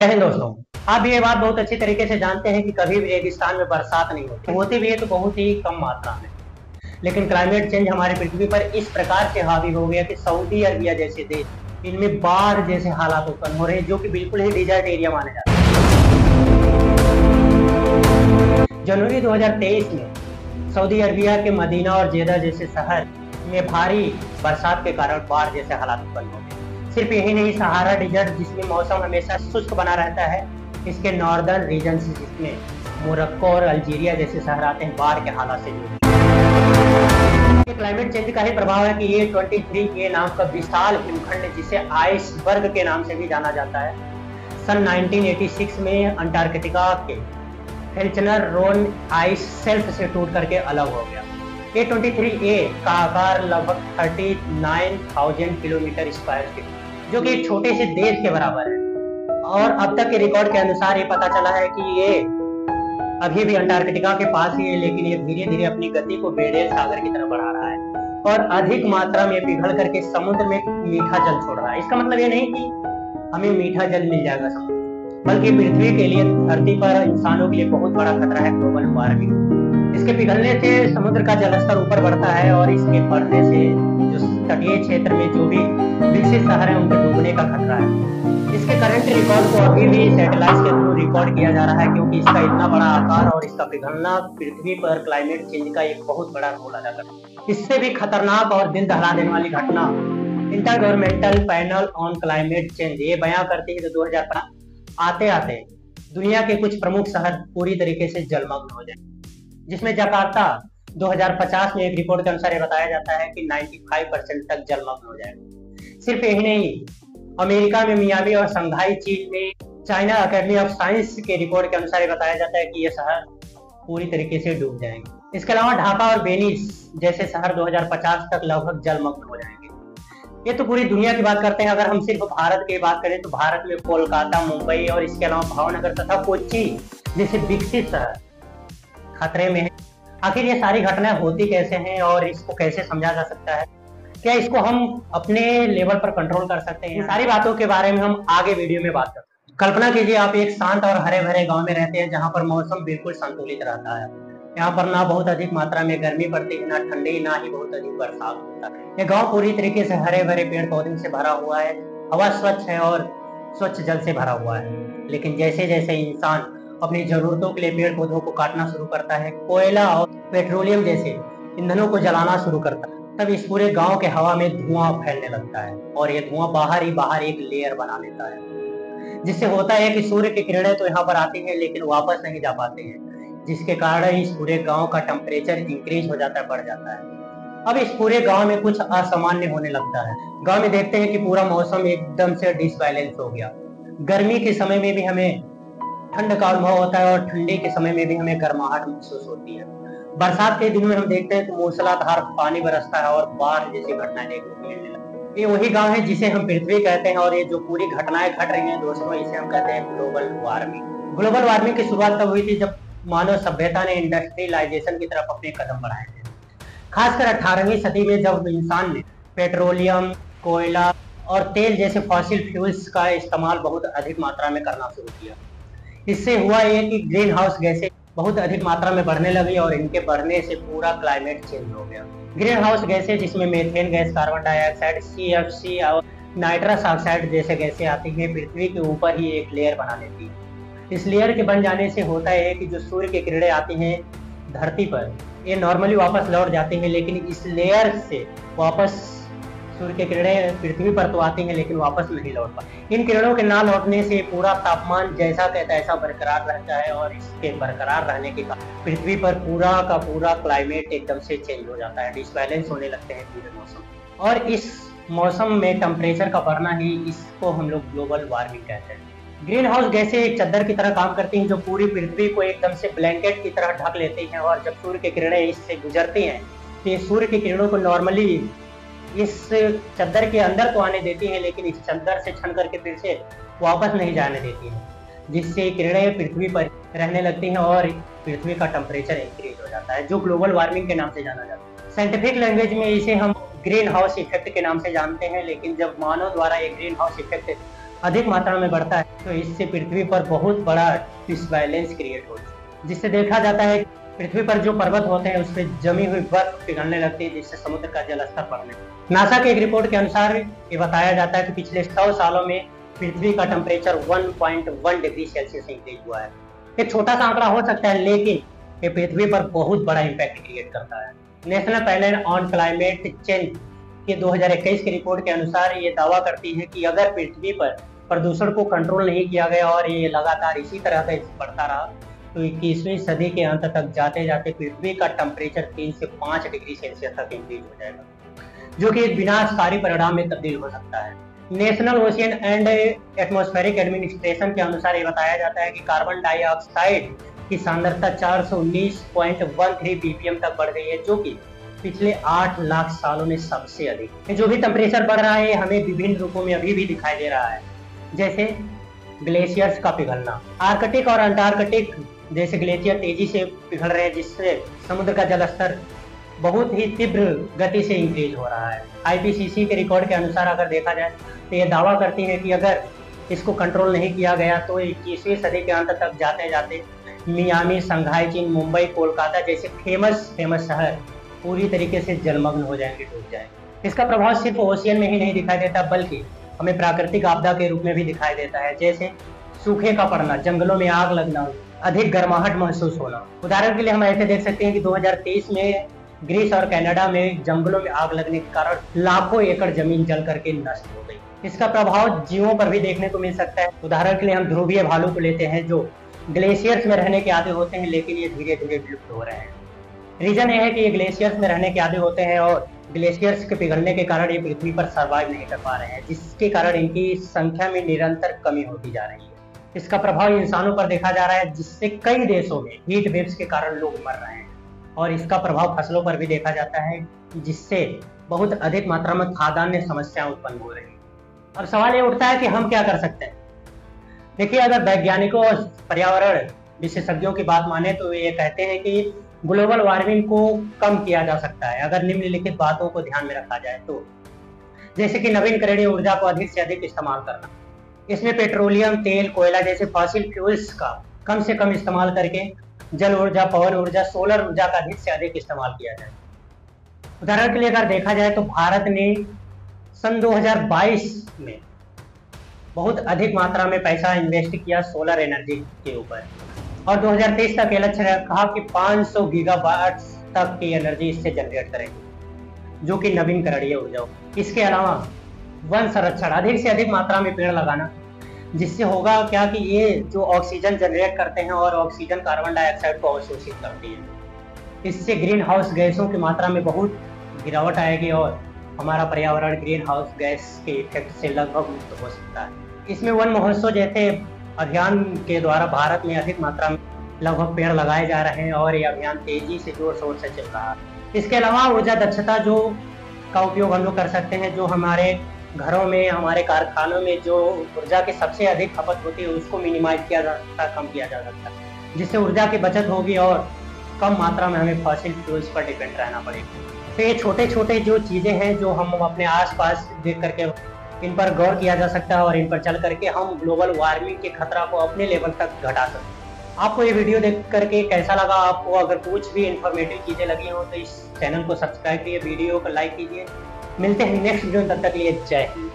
जय हिंद दोस्तों। आप ये बात बहुत अच्छी तरीके से जानते हैं कि कभी भी रेगिस्तान में बरसात नहीं होती, होती भी है तो बहुत ही कम मात्रा में। लेकिन क्लाइमेट चेंज हमारी पृथ्वी पर इस प्रकार से हावी हो गया कि सऊदी अरबिया जैसे देश, इनमें बाढ़ जैसे हालात उत्पन्न हो रहे हैं, जो कि बिल्कुल ही डिजर्ट एरिया माने जाते हैं। जनवरी 2023 में सऊदी अरबिया के मदीना और जेदा जैसे शहर में भारी बरसात के कारण बाढ़ जैसे हालात उत्पन्न हो गए। सिर्फ यही नहीं, सहारा डिजर्ट जिसमें मौसम हमेशा शुष्क बना रहता है, इसके नॉर्दर्न रीजन जिसमें मोरक्को और अल्जीरिया जैसे शहर आते हैं, बाढ़ के हालात से जुड़े। क्लाइमेट चेंज का ही प्रभाव है कि ये 23A नाम का विशाल हिमखंड, जिसे आइसबर्ग के नाम से भी जाना जाता है, सन 1986 में अंटार्कटिका के हेल्चनर रोन आइस शेल्फ से टूट करके अलग हो गया। ये 23A का आकार लगभग 39,000 किलोमीटर स्क्वायर फीट, जो कि एक छोटे से देश के बराबर है। और अब तक के रिकॉर्ड के अनुसार ये पता चला है कि ये अभी भी अंटार्कटिका के पास ही है, लेकिन ये धीरे धीरे अपनी गति को बेरियर सागर की तरफ बढ़ा रहा है और अधिक मात्रा में पिघल करके समुद्र में मीठा जल छोड़ रहा है। इसका मतलब ये नहीं कि हमें मीठा जल मिल जाएगा समुद्र, बल्कि पृथ्वी के लिए, धरती पर इंसानों के लिए बहुत बड़ा खतरा है ग्लोबल वार्मिंग। इसके पिघलने से समुद्र का जलस्तर ऊपर बढ़ता है और इसके बढ़ने से जो तटीय क्षेत्र में जो भी विकसित शहर है उनके डूबने का खतरा है। इसके करंट रिकॉर्ड को अभी भी सैटेलाइट के थ्रू रिकॉर्ड किया जा रहा है, क्योंकि इसका इतना बड़ा आकार और इसका पिघलना पृथ्वी पर क्लाइमेट चेंज का एक बहुत बड़ा रोल अदा करता है। इससे भी खतरनाक और दिल दहला देने वाली घटना intergovernmental panel on climate change ये बयां करती है कि 2015 आते आते दुनिया के कुछ प्रमुख शहर पूरी तरीके से जलमग्न हो जाए, जिसमें जकार्ता 2050 में एक रिपोर्ट के अनुसार बताया जाता है कि 95% तक जलमग्न हो जाएगा। सिर्फ यही नहीं, अमेरिका में मियामी और शंघाई, चीन में चाइना अकेडमी ऑफ साइंस के रिपोर्ट के अनुसार बताया जाता है कि ये शहर पूरी तरीके से डूब जाएंगे। इसके अलावा ढाका और वेनिस जैसे शहर 2050 तक लगभग जलमग्न हो जाएंगे। ये तो पूरी दुनिया की बात करते हैं। अगर हम सिर्फ भारत की बात करें तो भारत में कोलकाता, मुंबई और इसके अलावा भावनगर तथा कोच्चि जैसे विकसित शहर खतरे में है। आखिर ये सारी घटनाएं होती कैसे हैं और इसको कैसे समझा जा सकता है? क्या इसको हम अपने लेवल पर कंट्रोल कर सकते हैं? सारी बातों के बारे में हम आगे वीडियो में बात करते हैं। कल्पना कीजिए आप एक शांत और हरे भरे गांव में रहते हैं, जहां पर मौसम बिल्कुल संतुलित रहता है। यहाँ पर ना बहुत अधिक मात्रा में गर्मी पड़ती है, ना ठंडी, ना ही बहुत अधिक बरसात होता है। ये गाँव पूरी तरीके से हरे भरे पेड़ पौधों से भरा हुआ है, हवा स्वच्छ है और स्वच्छ जल से भरा हुआ है। लेकिन जैसे जैसे इंसान अपनी जरूरतों के लिए पेड़ पौधों को काटना शुरू करता है, कोयला और पेट्रोलियम जैसे ईंधनों को जलाना शुरू करता है, तब इस पूरे गांव के हवा में धुआं फैलने लगता है और ये धुआं बाहर ही बाहर एक लेयर बना लेता है, जिससे होता है कि सूर्य की किरणें तो यहाँ पर आती हैं लेकिन वापस नहीं जा पाते हैं, जिसके कारण इस पूरे गांव का टेम्परेचर इंक्रीज हो जाता है, बढ़ जाता है। अब इस पूरे गांव में कुछ असामान्य होने लगता है। गांव में देखते हैं कि पूरा मौसम एकदम से डिसबैलेंस हो गया। गर्मी के समय में भी हमें ठंड का अनुभव होता है और ठंडी के समय में भी हमें गर्माहट महसूस होती है। बरसात के दिनों में हम देखते हैं तो मूसलाधार पानी बरसता है और बाढ़ जैसी घटनाएं देखने को मिलने लगती है। ये वही गांव है जिसे हम पृथ्वी कहते हैं और ये जो पूरी घटनाएं घट रही हैं दोस्तों, इसे हम कहते हैं ग्लोबल वार्मिंग। ग्लोबल वार्मिंग की शुरुआत तब हुई थी जब मानव सभ्यता ने इंडस्ट्रियलाइजेशन की तरफ अपने कदम बढ़ाए थे। खासकर 18वीं सदी में जब इंसान ने पेट्रोलियम, कोयला और तेल जैसे फॉसिल फ्यूल्स का इस्तेमाल बहुत अधिक मात्रा में करना शुरू किया। इससे हुआ ये कि ग्रीन हाउस गैसें बहुत अधिक मात्रा में बढ़ने लगी और इनके बढ़ने से पूरा क्लाइमेट चेंज हो गया। ग्रीन हाउस गैसें जिसमें methane gas, carbon dioxide, CFC और नाइट्रस ऑक्साइड जैसे गैसें आती हैं, पृथ्वी के ऊपर ही एक लेयर बना लेती है। इस लेयर के बन जाने से होता है कि जो सूर्य की किरणें आती हैं धरती पर, ये नॉर्मली वापस लौट जाती हैं, लेकिन इस लेयर से वापस सूर्य की किरणें पृथ्वी पर तो आती हैं लेकिन वापस नहीं लौट पाती। इन किरणों के ना लौटने से पूरा तापमान जैसा का तैसा बरकरार रहता है और इसके बरकरार रहने के कारण पृथ्वी पर पूरा का पूरा क्लाइमेट एकदम से चेंज हो जाता है, डिसबैलेंस होने लगते हैं पूरे मौसम। और इस मौसम में टेम्परेचर का बढ़ना ही, इसको हम लोग ग्लोबल वार्मिंग कहते हैं। ग्रीन हाउस गैसें एक चद्दर की तरह काम करती हैं जो पूरी पृथ्वी को एकदम से ब्लैंकेट की तरह ढक लेती हैं और जब सूर्य की किरणें इससे गुजरती हैं तो ये सूर्य की किरणों को नॉर्मली इस चद्दर के अंदर तो आने देती है, लेकिन इस चद्दर से छन करके फिर से वापस नहीं जाने देती है, जिससे किरणें पृथ्वी पर रहने लगती हैं और पृथ्वी का टेम्परेचर इंक्रीज हो जाता है, जो ग्लोबल वार्मिंग के नाम से जाना जाता है। साइंटिफिक लैंग्वेज में इसे हम ग्रीन हाउस इफेक्ट के नाम से जानते हैं, लेकिन जब मानव द्वारा एक ग्रीन हाउस इफेक्ट अधिक मात्रा में बढ़ता है तो इससे पृथ्वी पर बहुत बड़ा डिसबैलेंस क्रिएट होता है, जिससे देखा जाता है पृथ्वी पर जो पर्वत होते हैं उस पर जमी हुई बर्फ पिघलने लगती है, जिससे समुद्र का जल स्तर बढ़ने लगता है। नासा की एक रिपोर्ट के अनुसार ये बताया जाता है कि पिछले 100 सालों में पृथ्वी का टेम्परेचर 1.1 डिग्री सेल्सियस इंक्रीज हुआ है। एक छोटा सा आंकड़ा हो सकता है, लेकिन ये पृथ्वी पर बहुत बड़ा इम्पैक्ट क्रिएट करता है। National panel on climate change के 2021 की रिपोर्ट के अनुसार ये दावा करती है कि अगर पृथ्वी पर प्रदूषण को कंट्रोल नहीं किया गया और ये लगातार इसी तरह से बढ़ता रहा तो 21वीं सदी के अंत तक जाते जाते पृथ्वी का टेम्परेचर 3 से 5 डिग्री सेल्सियस तक इंक्रीज हो जाएगा, जो कि एक विनाशकारी परिणाम में तब्दील हो सकता है। National ocean and atmospheric administration के अनुसार ये बताया जाता है कि कार्बन डाइऑक्साइड की सांद्रता 419.13 ppm तक बढ़ गई है, जो कि पिछले 8 लाख सालों में सबसे अधिक है। जो भी टेम्परेचर बढ़ रहा है हमें विभिन्न रूपों में अभी भी दिखाई दे रहा है, जैसे ग्लेशियर्स का पिघलना। आर्कटिक और अंटार्कटिक जैसे ग्लेशियर तेजी से पिघल रहे हैं, जिससे समुद्र का जलस्तर बहुत ही तीव्र गति से इंक्रीज हो रहा है। आईपीसीसी के रिकॉर्ड के अनुसार अगर देखा जाए तो ये दावा करती है कि अगर इसको कंट्रोल नहीं किया गया तो 21वीं सदी के अंत तक जाते जाते मियामी, शंघाई चीन, मुंबई, कोलकाता जैसे फेमस शहर पूरी तरीके से जलमग्न हो जाएंगे, डूब जाएंगे। इसका प्रभाव सिर्फ ओशियन में ही नहीं दिखाई देता बल्कि हमें प्राकृतिक आपदा के रूप में भी दिखाई देता है, जैसे सूखे का पड़ना, जंगलों में आग लगना, अधिक गर्माहट महसूस होना। उदाहरण के लिए हम ऐसे देख सकते हैं कि 2023 में ग्रीस और कनाडा में जंगलों में आग लगने के कारण लाखों एकड़ जमीन जल करके नष्ट हो गई। इसका प्रभाव जीवों पर भी देखने को मिल सकता है। उदाहरण के लिए हम ध्रुवीय भालू को लेते हैं, जो ग्लेशियर्स में रहने के आदी होते हैं, लेकिन ये धीरे धीरे विलुप्त हो रहे हैं। रीजन ये है कि ये ग्लेशियर्स में रहने के आदी होते हैं और ग्लेशियर्स के पिघलने के कारण ये पृथ्वी पर सर्वाइव नहीं कर पा रहे हैं, जिसके कारण इनकी संख्या में निरंतर कमी होती जा रही है। इसका प्रभाव इंसानों पर देखा जा रहा है, जिससे कई देशों में हीट वेव्स के कारण लोग मर रहे हैं, और इसका प्रभाव फसलों पर भी देखा जाता है, जिससे बहुत अधिक मात्रा में खाद्यान्न समस्याएं उत्पन्न हो रही है। अब सवाल ये उठता है कि हम क्या कर सकते हैं। देखिए, अगर वैज्ञानिकों और पर्यावरण विशेषज्ञों की बात माने तो ये कहते हैं कि ग्लोबल वार्मिंग को कम किया जा सकता है अगर निम्नलिखित बातों को ध्यान में रखा जाए तो, जैसे कि नवीनकरणीय ऊर्जा को अधिक से अधिक इस्तेमाल करना। इसमें पेट्रोलियम, तेल, कोयला जैसे फॉसिल फ्यूल्स का कम से कम इस्तेमाल करके जल ऊर्जा, पवन ऊर्जा, सोलर ऊर्जा का अधिक से अधिक इस्तेमाल किया जाए। उदाहरण के लिए अगर देखा जाए तो भारत ने सन 2022 में बहुत अधिक मात्रा में पैसा इन्वेस्ट किया सोलर एनर्जी के ऊपर, और 2023 तक ये लक्ष्य रखा कि 500 गीगावाट तक की एनर्जी इससे जनरेट करेंगे, जो कि नवीनकरणीय ऊर्जा हो। इसके अलावा वन संरक्षण, अधिक से अधिक मात्रा में पेड़ लगाना, जिससे होगा क्या कि ये जो ऑक्सीजन जनरेट करते हैं और ऑक्सीजन कार्बन डाइऑक्साइड को अवशोषित करती है। इससे ग्रीन हाउस गैसों की मात्रा में बहुत गिरावट आएगी और हमारा पर्यावरण ग्रीन हाउस गैस के इफेक्ट से लगभग मुक्त हो सकता है। इसमें वन महोत्सव जैसे अभियान के द्वारा भारत में अधिक मात्रा में लगभग पेड़ लगाए जा रहे हैं और ये अभियान तेजी से जोर शोर से चल रहा है। इसके अलावा ऊर्जा दक्षता जो का उपयोग हम लोग कर सकते हैं, जो हमारे घरों में, हमारे कारखानों में जो ऊर्जा की सबसे अधिक खपत होती है उसको मिनिमाइज किया जा सकता है, कम किया जा सकता है, जिससे ऊर्जा की बचत होगी और कम मात्रा में हमें फॉसिल फ्यूल्स पर डिपेंड रहना पड़ेगा। तो ये छोटे छोटे जो चीज़ें हैं जो हम अपने आसपास देख करके इन पर गौर किया जा सकता है और इन पर चल करके हम ग्लोबल वार्मिंग के खतरा को अपने लेवल तक घटा सकते हैं। आपको ये वीडियो देख करके कैसा लगा? आपको अगर कुछ भी इंफॉर्मेटिव चीज़ें लगी हो तो इस चैनल को सब्सक्राइब कीजिए, वीडियो को लाइक कीजिए। मिलते हैं नेक्स्ट वीडियो, तब तक के लिए जय हिंद।